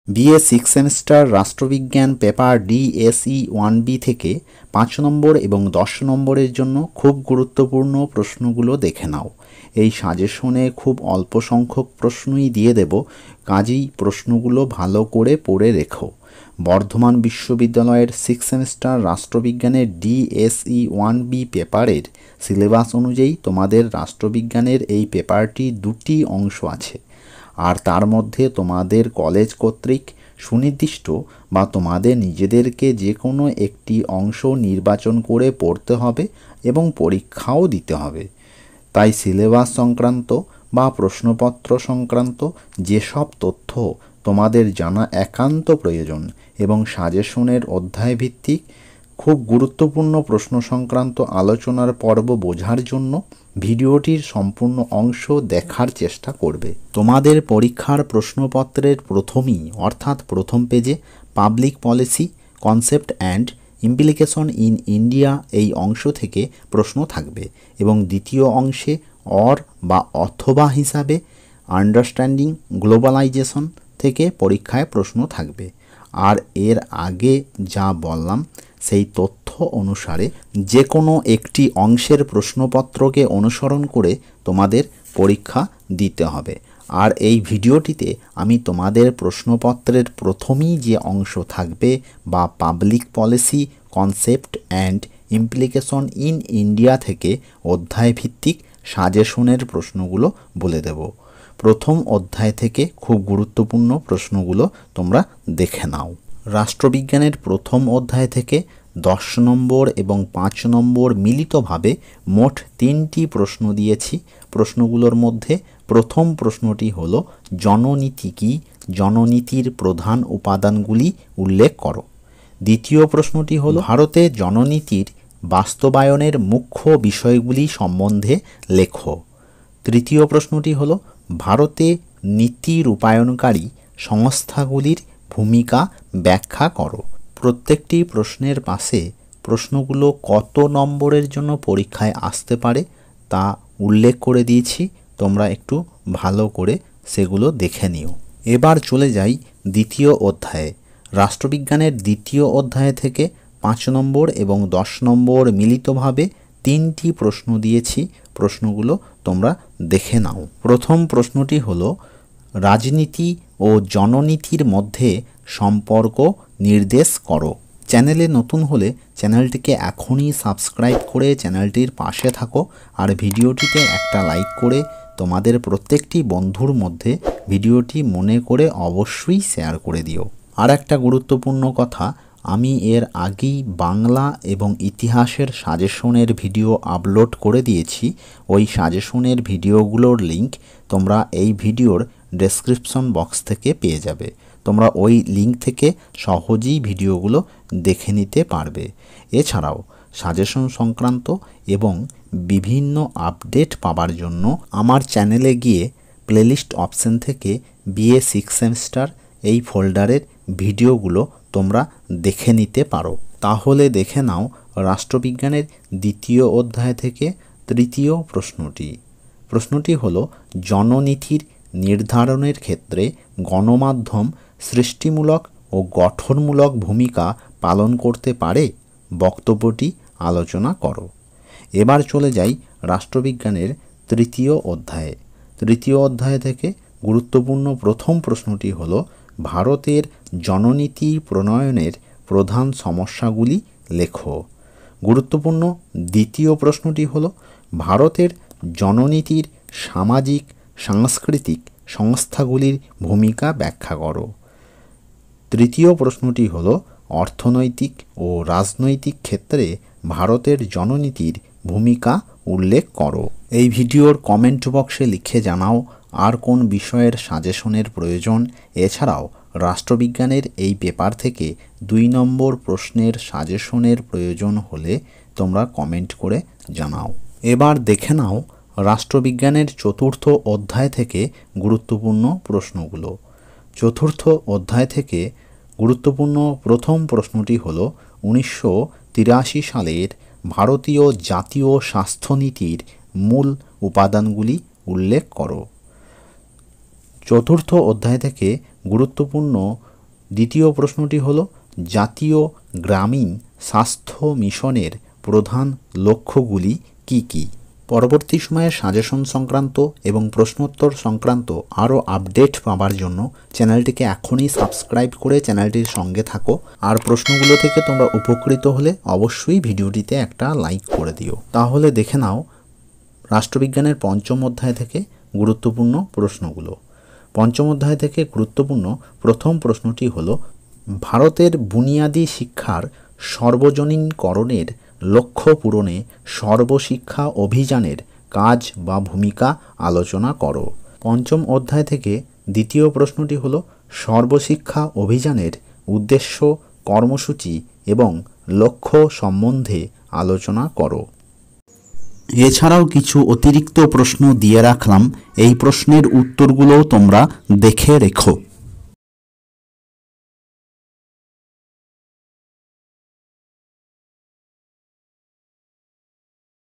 BA 6 semester রাষ্ট্রবিজ্ঞান paper DSE 1বি থেকে 5 নম্বর এবং 10 নম্বরের জন্য খুব গুরুত্বপূর্ণ প্রশ্নগুলো দেখে নাও। এই সাজেশনে খুব অল্প সংখ্যক প্রশ্নই দিয়ে দেব, কাজেই প্রশ্নগুলো ভালো করে পড়ে রেখো। বর্ধমান বিশ্ববিদ্যালয়ের 6 সেমিস্টার রাষ্ট্রবিজ্ঞানের ডিএসই 1বি পেপারের সিলেবাস অনুযায়ী তোমাদের রাষ্ট্রবিজ্ঞানের এই পেপারটি 2টি অংশ আছে, আর তার মধ্যে তোমাদের কলেজ কর্তৃক সুনির্দিষ্ট বা তোমাদের নিজেদেরকে যে কোনো একটি অংশ নির্বাচন করে পড়তে হবে এবং পরীক্ষাও দিতে হবে। তাই সিলেবাস সংক্রান্ত বা প্রশ্নপত্র সংক্রান্ত যেসব তথ্য তোমাদের জানা একান্ত প্রয়োজন এবং সাজেশনের অধ্যায়ভিত্তিক খুব গুরুত্বপূর্ণ প্রশ্ন সংক্রান্ত আলোচনার পর্ব বোঝার জন্য ভিডিওটির সম্পূর্ণ অংশ দেখার চেষ্টা করবে। তোমাদের পরীক্ষার প্রশ্নপত্রের প্রথমেই অর্থাৎ প্রথম পেজে public policy, concept and implication in India এই অংশ থেকে প্রশ্ন থাকবে এবং দ্বিতীয় অংশে অর বা অথবা হিসাবে আন্ডারস্ট্যান্ডিং গ্লোবালাইজেশন থেকে পরীক্ষায় প্রশ্ন থাকবে। আর এর আগে যা বললাম সেই তথ্য অনুসারে যে কোনো একটি অংশের প্রশ্নপত্রকে অনুসরণ করে তোমাদের পরীক্ষা দিতে হবে। আর এই ভিডিওটিতে আমি তোমাদের প্রশ্নপত্রের প্রথমেই যে অংশ থাকবে বা public policy, concept and implication in India থেকে অধ্যায়ভিত্তিক সাজেশনের প্রশ্নগুলো বলে দেব। প্রথম অধ্যায় থেকে খুব গুরুত্বপূর্ণ প্রশ্নগুলো তোমরা দেখে নাও। রাষ্ট্রবিজ্ঞানের প্রথম অধ্যায় থেকে 10 নম্বর এবং 5 নম্বর মিলিতভাবে মোট 3টি প্রশ্ন দিয়েছি। প্রশ্নগুলোর মধ্যে প্রথম প্রশ্নটি হলো জননীতি কি, জননীতির প্রধান উপাদানগুলি উল্লেখ করো। দ্বিতীয় প্রশ্নটি হলো ভারতে জননীতির বাস্তবায়নের মুখ্য বিষয়গুলি সম্বন্ধে লেখো। তৃতীয় প্রশ্নটি হলো ভারতে নীতি রূপায়ণকারী সংস্থাগুলির ভূমিকা ব্যাখ্যা করো। প্রত্যেকটি প্রশ্নের পাশে প্রশ্নগুলো কত নম্বরের জন্য পরীক্ষায় আসতে পারে তা উল্লেখ করে দিয়েছি, তোমরা একটু ভালো করে সেগুলো দেখে নিও। এবার চলে যাই দ্বিতীয় অধ্যায়ে। রাষ্ট্রবিজ্ঞানের দ্বিতীয় অধ্যায় থেকে 5 নম্বর এবং 10 নম্বর মিলিতভাবে 3টি প্রশ্ন দিয়েছি। প্রশ্নগুলো তোমরা দেখে নাও। প্রথম প্রশ্নটি হলো রাজনীতি ও জননীতির মধ্যে সম্পর্ক নির্দেশ করো। চ্যানেলে নতুন হলে চ্যানেলটিকে এখনই সাবস্ক্রাইব করে চ্যানেলটির পাশে থাকো, আর ভিডিওটিতে একটা লাইক করে তোমাদের প্রত্যেকটি বন্ধুর মধ্যে ভিডিওটি মনে করে অবশ্যই শেয়ার করে দিও। আর একটা গুরুত্বপূর্ণ কথা, আমি এর আগেই বাংলা এবং ইতিহাসের সাজেশনের ভিডিও আপলোড করে দিয়েছি। ওই সাজেশনের ভিডিওগুলোর লিংক তোমরা এই ভিডিওর ডেসক্রিপশন বক্স থেকে পেয়ে যাবে। তোমরা ওই লিংক থেকে সহজেই ভিডিওগুলো দেখে নিতে পারবে। এছাড়াও সাজেশন সংক্রান্ত এবং বিভিন্ন আপডেট পাওয়ার জন্য আমার চ্যানেলে গিয়ে প্লেলিস্ট অপশন থেকে বিএ 6 সেমিস্টার এই ফোল্ডারের ভিডিওগুলো তোমরা দেখে নিতে পারো। তাহলে দেখে নাও রাষ্ট্রবিজ্ঞানের দ্বিতীয় অধ্যায় থেকে তৃতীয় প্রশ্নটি। প্রশ্নটি হলো জননীতির নির্ধারণের ক্ষেত্রে গণমাধ্যম সৃষ্টিমূলক ও গঠনমূলক ভূমিকা পালন করতে পারে। বক্তব্যটি আলোচনা করো। এবার চলে যাই রাষ্ট্রবিজ্ঞানের তৃতীয় অধ্যায়ে। তৃতীয় অধ্যায় থেকে গুরুত্বপূর্ণ প্রথম প্রশ্নটি হলো ভারতের জননীতি প্রণয়নের প্রধান সমস্যাগুলি লেখো। গুরুত্বপূর্ণ দ্বিতীয় প্রশ্নটি হলো ভারতের জননীতির সামাজিক সাংস্কৃতিক সংস্থাগুলির ভূমিকা ব্যাখ্যা করো। তৃতীয় প্রশ্নটি হলো অর্থনৈতিক ও রাজনৈতিক ক্ষেত্রে ভারতের জননীতির ভূমিকা উল্লেখ করো। এই ভিডিওর কমেন্ট বক্সে লিখে জানাও আর কোন বিষয়ের সাজেশনের প্রয়োজন। এছাড়াও রাষ্ট্রবিজ্ঞানের এই পেপার থেকে 2 নম্বর প্রশ্নের সাজেশনের প্রয়োজন হলে তোমরা কমেন্ট করে জানাও। এবার দেখে নাও রাষ্ট্রবিজ্ঞানের চতুর্থ অধ্যায় থেকে গুরুত্বপূর্ণ প্রশ্নগুলো। চতুর্থ অধ্যায় থেকে গুরুত্বপূর্ণ প্রথম প্রশ্নটি হল 1983 সালের ভারতীয় জাতীয় স্বাস্থ্যনীতির মূল উপাদানগুলি উল্লেখ করো। চতুর্থ অধ্যায় থেকে গুরুত্বপূর্ণ দ্বিতীয় প্রশ্নটি হলো জাতীয় গ্রামীণ স্বাস্থ্য মিশনের প্রধান লক্ষ্যগুলি কি কি। পরবর্তী সময়ে সাজেশন সংক্রান্ত এবং প্রশ্নোত্তর সংক্রান্ত আরও আপডেট পাওয়ার জন্য চ্যানেলটিকে এখনই সাবস্ক্রাইব করে চ্যানেলটির সঙ্গে থাকো। আর প্রশ্নগুলো থেকে তোমরা উপকৃত হলে অবশ্যই ভিডিওটিতে একটা লাইক করে দিও। তাহলে দেখে নাও রাষ্ট্রবিজ্ঞানের পঞ্চম অধ্যায় থেকে গুরুত্বপূর্ণ প্রশ্নগুলো। পঞ্চম অধ্যায় থেকে গুরুত্বপূর্ণ প্রথম প্রশ্নটি হলো ভারতের বুনিয়াদী শিক্ষার সর্বজনীনকরণের লক্ষ্য পূরণে সর্বশিক্ষা অভিযানের কাজ বা ভূমিকা আলোচনা করো। পঞ্চম অধ্যায় থেকে দ্বিতীয় প্রশ্নটি হলো সর্বশিক্ষা অভিযানের উদ্দেশ্য, কর্মসূচি এবং লক্ষ্য সম্বন্ধে আলোচনা করো। এছাড়াও কিছু অতিরিক্ত প্রশ্ন দিয়ে রাখলাম, এই প্রশ্নের উত্তরগুলোও তোমরা দেখে রেখো।